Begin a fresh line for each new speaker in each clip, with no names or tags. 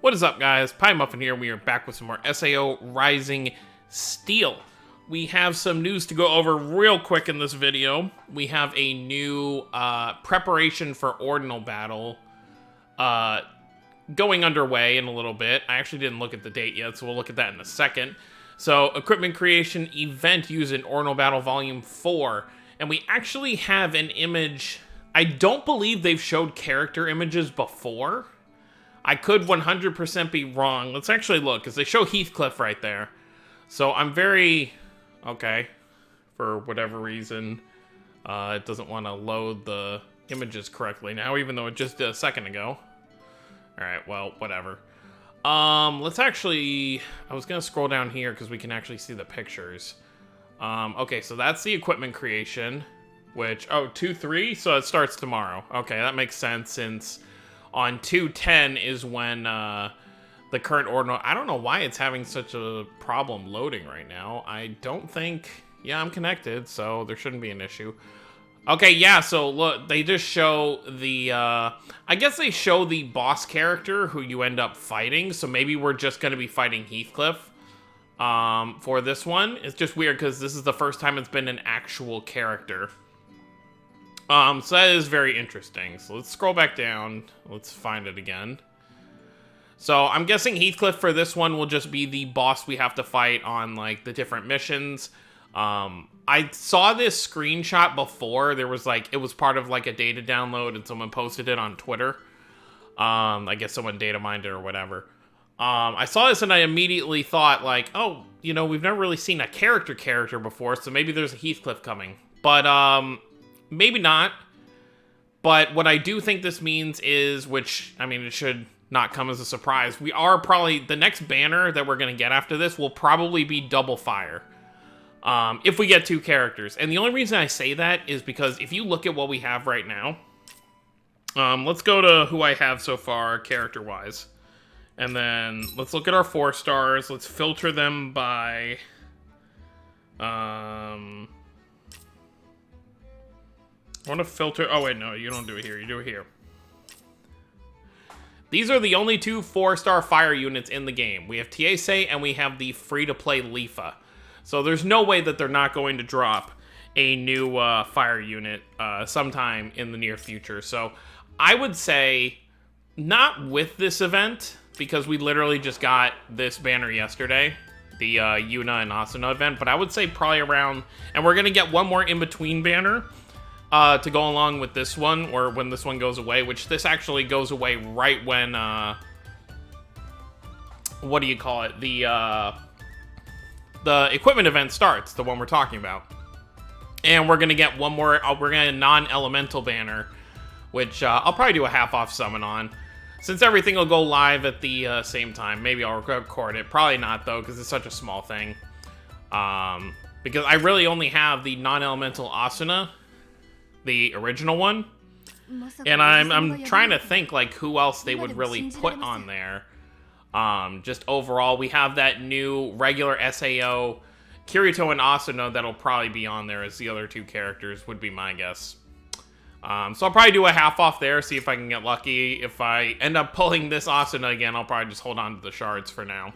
What is up, guys? Pie Muffin here, and we are back with some more SAO Rising Steel. We have some news to go over real quick in this video. We have a new preparation for Ordinal Battle going underway in a little bit. I actually didn't look at the date yet, so we'll look at that in a second. So, Equipment Creation Event using Ordinal Battle Volume 4. And we actually have an image. I don't believe they've showed character images before. I could 100% be wrong. Let's actually look, because they show Heathcliff right there. So I'm very... Okay. For whatever reason, it doesn't want to load the images correctly now, even though it just did a second ago. Alright, well, whatever. Let's actually... I was going to scroll down here, because we can actually see the pictures. Okay, so that's the equipment creation, which... Oh, 2-3? So it starts tomorrow. Okay, that makes sense, since... On 2:10 is when the current Ordinal... I don't know why it's having such a problem loading right now. I don't think... Yeah, I'm connected, so there shouldn't be an issue. Okay, yeah, so look, they just show the... I guess they show the boss character who you end up fighting, so maybe we're just going to be fighting Heathcliff for this one. It's just weird, because this is the first time it's been an actual character. So that is very interesting. So let's scroll back down. Let's find it again. So I'm guessing Heathcliff for this one will just be the boss we have to fight on, like, the different missions. I saw this screenshot before. There was, like, it was part of, like, a data download, and someone posted it on Twitter. I guess someone data mined it or whatever. I saw this and I immediately thought, like, oh, you know, we've never really seen a character before, so maybe there's a Heathcliff coming. But, maybe not, but what I do think this means is, which, I mean, it should not come as a surprise, we are probably, the next banner that we're going to get after this will probably be Double Fire, if we get two characters. And the only reason I say that is because if you look at what we have right now, let's go to who I have so far, character-wise, and then let's look at our 4 stars, let's filter them by, I want to filter... Oh, wait, no, you don't do it here. You do it here. These are the only 2 4-star fire units in the game. We have TSA and we have the free-to-play Lifa. So there's no way that they're not going to drop a new fire unit sometime in the near future. So I would say not with this event, because we literally just got this banner yesterday, the Yuna and Asuna event, but I would say probably around... And we're going to get one more in-between banner to go along with this one, or when this one goes away, which this actually goes away right when, what do you call it? The equipment event starts, the one we're talking about. And we're gonna get one more, we're gonna get a non-elemental banner, which I'll probably do a half-off summon on. Since everything will go live at the same time, maybe I'll record it. Probably not, though, because it's such a small thing. Because I really only have the non-elemental Asuna, the original one, and I'm trying to think, like, who else they would really put on there. Just overall, we have that new regular SAO Kirito and Asuna that'll probably be on there as the other 2 characters, would be my guess. So I'll probably do a half off there, see if I can get lucky. If I end up pulling this Asuna again, I'll probably just hold on to the shards for now.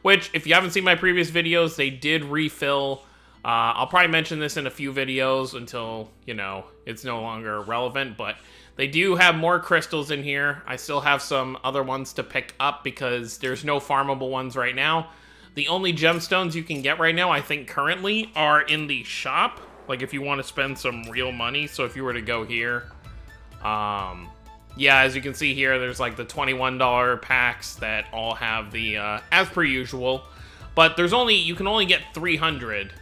Which, if you haven't seen my previous videos, they did refill. I'll probably mention this in a few videos until, you know, it's no longer relevant, but they do have more crystals in here. I still have some other ones to pick up because there's no farmable ones right now. The only gemstones you can get right now, I think currently, are in the shop, like if you want to spend some real money. So if you were to go here, yeah, as you can see here, there's like the $21 packs that all have the, as per usual, but there's only, you can only get 300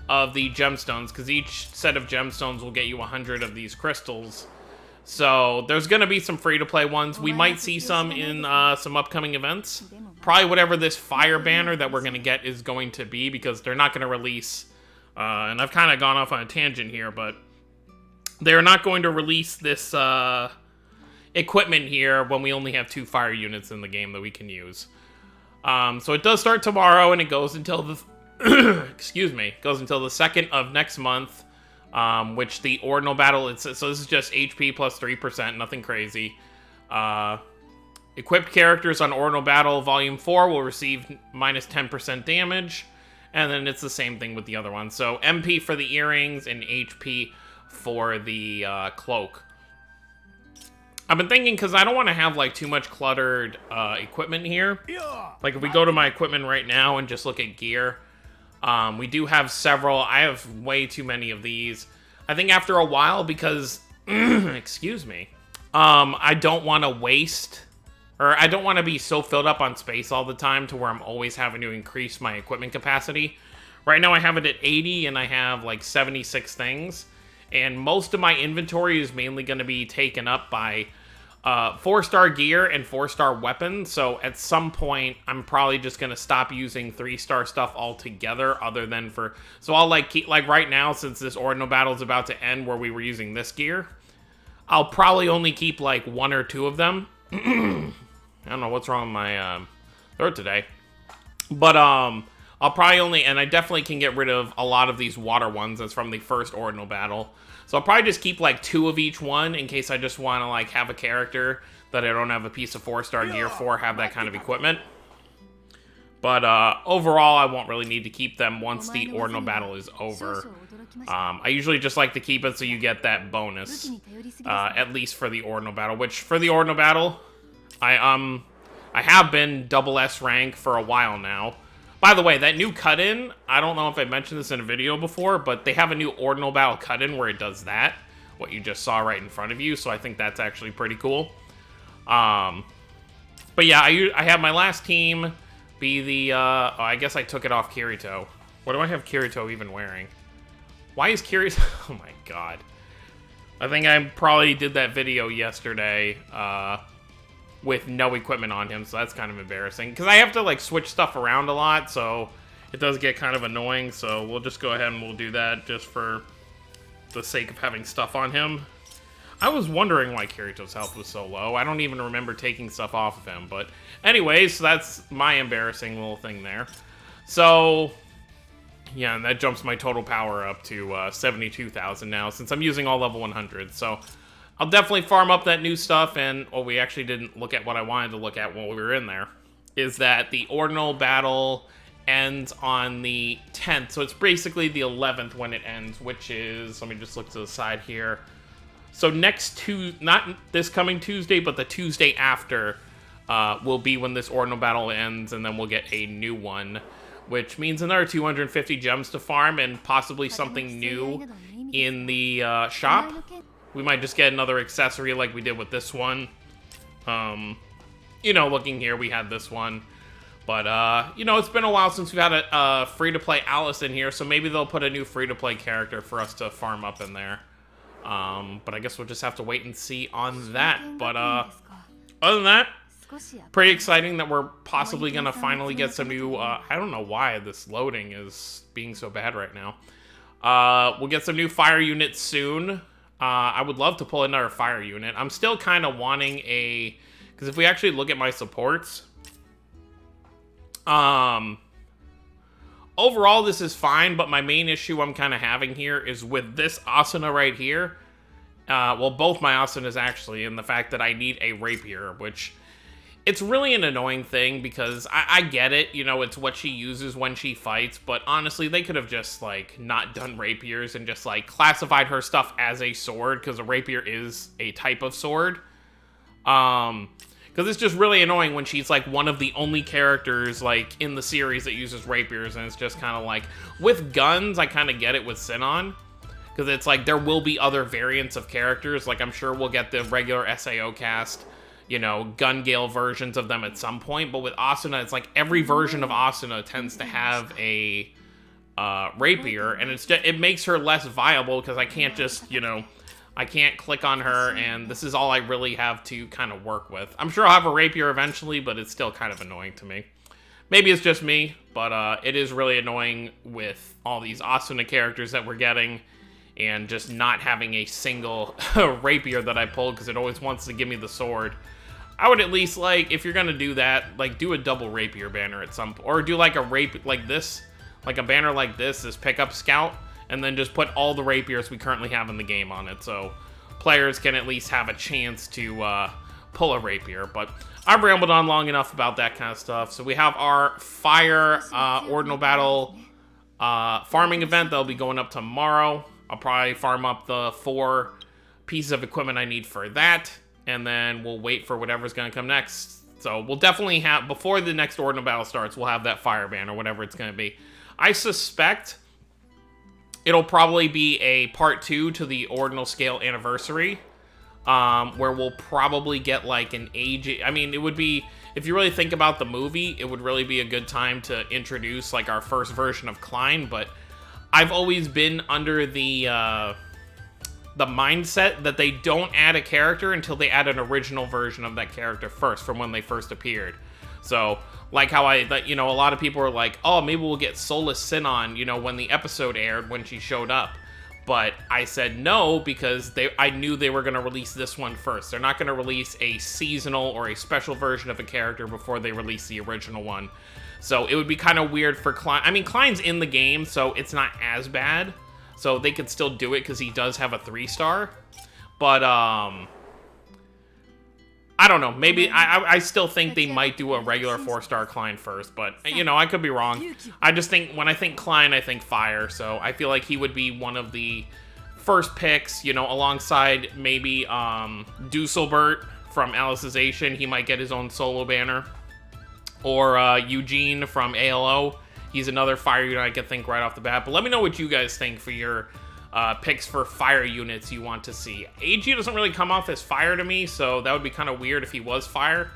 of the gemstones, because each set of gemstones will get you 100 of these crystals. So there's going to be some free-to-play ones. We might see some in some upcoming events. Probably whatever this fire banner that we're going to get is going to be, because they're not going to release... and I've kind of gone off on a tangent here, but they're not going to release this equipment here when we only have 2 fire units in the game that we can use. So it does start tomorrow, and it goes until the... excuse me, goes until the 2nd of next month, which the Ordinal Battle, so this is just HP plus 3%, nothing crazy. Equipped characters on Ordinal Battle Volume 4 will receive minus 10% damage. And then it's the same thing with the other one. So MP for the earrings and HP for the cloak. I've been thinking, because I don't want to have like too much cluttered equipment here. Like if we go to my equipment right now and just look at gear, we do have several. I have way too many of these. I think after a while, because, excuse me, I don't want to waste, or I don't want to be so filled up on space all the time to where I'm always having to increase my equipment capacity. Right now I have it at 80 and I have like 76 things. And most of my inventory is mainly going to be taken up by 4-star gear and 4-star weapons. So at some point, I'm probably just going to stop using 3-star stuff altogether, other than for... So I'll like keep, like right now, since this Ordinal Battle is about to end where we were using this gear, I'll probably only keep like 1 or 2 of them. I don't know what's wrong with my throat today. But I'll probably only... And I definitely can get rid of a lot of these water ones that's from the first Ordinal Battle. So I'll probably just keep like 2 of each one in case I just want to like have a character that I don't have a piece of 4-star gear for, have that kind of equipment. But overall, I won't really need to keep them once the Ordinal Battle is over. I usually just like to keep it so you get that bonus, at least for the Ordinal Battle. Which for the Ordinal Battle, I have been double S rank for a while now. By the way, that new cut-in, I don't know if I mentioned this in a video before, but they have a new Ordinal Battle cut-in where it does that, what you just saw right in front of you, so I think that's actually pretty cool. But yeah, I have my last team be the, oh, I guess I took it off Kirito. What do I have Kirito even wearing? Why is Kirito, oh my god. I think I probably did that video yesterday, with no equipment on him, so that's kind of embarrassing. Because I have to, like, switch stuff around a lot, so it does get kind of annoying, so we'll just go ahead and we'll do that just for the sake of having stuff on him. I was wondering why Kirito's health was so low. I don't even remember taking stuff off of him, but anyways, so that's my embarrassing little thing there. So, yeah, and that jumps my total power up to 72,000 now, since I'm using all level 100, so... I'll definitely farm up that new stuff, and, well, we actually didn't look at what I wanted to look at while we were in there, is that the Ordinal Battle ends on the 10th, so it's basically the 11th when it ends, which is, let me just look to the side here, so next Tuesday, not this coming Tuesday, but the Tuesday after, will be when this Ordinal Battle ends, and then we'll get a new one, which means another 250 gems to farm, and possibly something new in the shop. We might just get another accessory like we did with this one. You know, looking here, we had this one. But, you know, it's been a while since we've had a free-to-play Alice in here, so maybe they'll put a new free-to-play character for us to farm up in there. But I guess we'll just have to wait and see on that. But, other than that, pretty exciting that we're possibly going to finally get some new... I don't know why this loading is being so bad right now. We'll get some new fire units soon. I would love to pull another fire unit. I'm still kind of wanting a... Because if we actually look at my supports... overall, this is fine, but my main issue I'm kind of having here is with this Asuna right here. Well, both my Asunas, actually, and the fact that I need a rapier, which... It's really an annoying thing, because I get it, you know, it's what she uses when she fights, but honestly, they could have just, like, not done rapiers and just, like, classified her stuff as a sword, because a rapier is a type of sword. Because it's just really annoying when she's, like, one of the only characters, like, in the series that uses rapiers, and it's just kind of like... With guns, I kind of get it with Sinon, because it's like, there will be other variants of characters, like, I'm sure we'll get the regular SAO cast... you know, Gun Gale versions of them at some point, but with Asuna, it's like every version of Asuna tends to have a rapier, and it makes her less viable, because I can't just, you know, I can't click on her, and this is all I really have to kind of work with. I'm sure I'll have a rapier eventually, but it's still kind of annoying to me. Maybe it's just me, but it is really annoying with all these Asuna characters that we're getting, and just not having a single rapier that I pulled, because it always wants to give me the sword. I would at least, like, if you're gonna do that, like, do a double rapier banner at some point. Or do, like, a like this, like a banner like this pickup scout, and then just put all the rapiers we currently have in the game on it, so players can at least have a chance to pull a rapier. But I've rambled on long enough about that kind of stuff. So we have our fire ordinal battle farming event that'll be going up tomorrow. I'll probably farm up the 4 pieces of equipment I need for that, and then we'll wait for whatever's going to come next. So we'll definitely have, before the next ordinal battle starts, we'll have that fire ban or whatever it's going to be. I suspect it'll probably be a part 2 to the ordinal scale anniversary, where we'll probably get like an age. I mean, it would be, if you really think about the movie, it would really be a good time to introduce like our first version of Klein. But I've always been under the mindset that they don't add a character until they add an original version of that character first, from when they first appeared. So, like how you know, a lot of people are like, oh, maybe we'll get Soulless Sinon, you know, when the episode aired, when she showed up. But I said no, because I knew they were going to release this one first. They're not going to release a seasonal or a special version of a character before they release the original one. So it would be kind of weird for Klein. I mean, Klein's in the game, so it's not as bad. So they could still do it because he does have a 3-star. But, I don't know. Maybe, I still think they might do a regular 4-star Klein first. But, you know, I could be wrong. I just think, when I think Klein, I think fire. So I feel like he would be one of the first picks, you know, alongside maybe Dusselbert from Alicization. He might get his own solo banner. Or Eugene from ALO. He's another fire unit I can think right off the bat. But let me know what you guys think for your picks for fire units you want to see. AG doesn't really come off as fire to me, so that would be kind of weird if he was fire.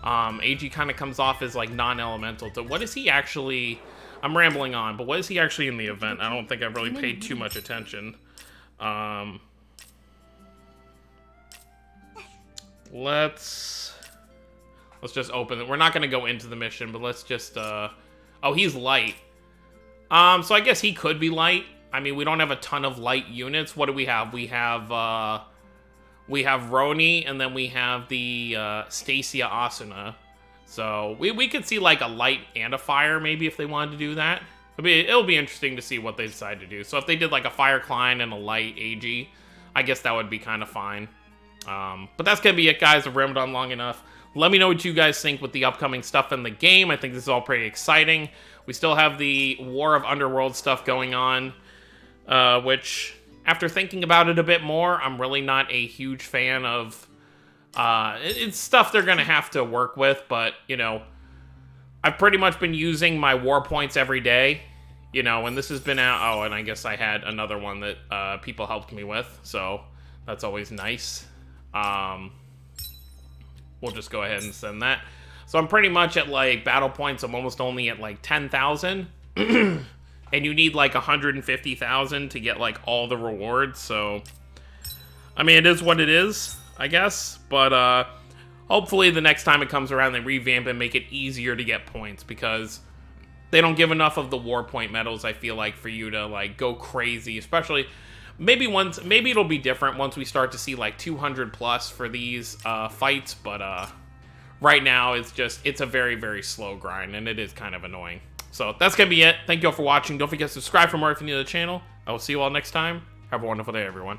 AG kind of comes off as like non-elemental. So what is he actually... I'm rambling on, but what is he actually in the event? I don't think I've really paid too much attention. Let's just open it. We're not going to go into the mission, but let's just... Oh, he's light. So I guess he could be light. I mean, we don't have a ton of light units. What do we have? We have Roni, and then we have the Stacia Asuna. So we could see like a light and a fire, maybe, if they wanted to do that. It'll be interesting to see what they decide to do. So if they did like a fire Klein and a light AG, I guess that would be kind of fine. But that's gonna be it, guys. I've rambled on long enough. Let me know what you guys think with the upcoming stuff in the game. I think this is all pretty exciting. We still have the War of Underworld stuff going on, which, after thinking about it a bit more, I'm really not a huge fan of. It's stuff they're going to have to work with, but, you know, I've pretty much been using my war points every day, you know, and this has been out. Oh, and I guess I had another one that people helped me with, so that's always nice. We'll just go ahead and send that. So I'm pretty much at, like, battle points. I'm almost only at, like, 10,000. And you need, like, 150,000 to get, like, all the rewards. So, I mean, it is what it is, I guess. But, hopefully the next time it comes around, they revamp and make it easier to get points. Because they don't give enough of the war point medals, I feel like, for you to, like, go crazy. Especially... Maybe it'll be different once we start to see like 200 plus for these fights, but right now it's a very, very slow grind, and it is kind of annoying. So that's gonna be it. Thank you all for watching. Don't forget to subscribe for more if you're new to the channel. I will see you all next time. Have a wonderful day, everyone.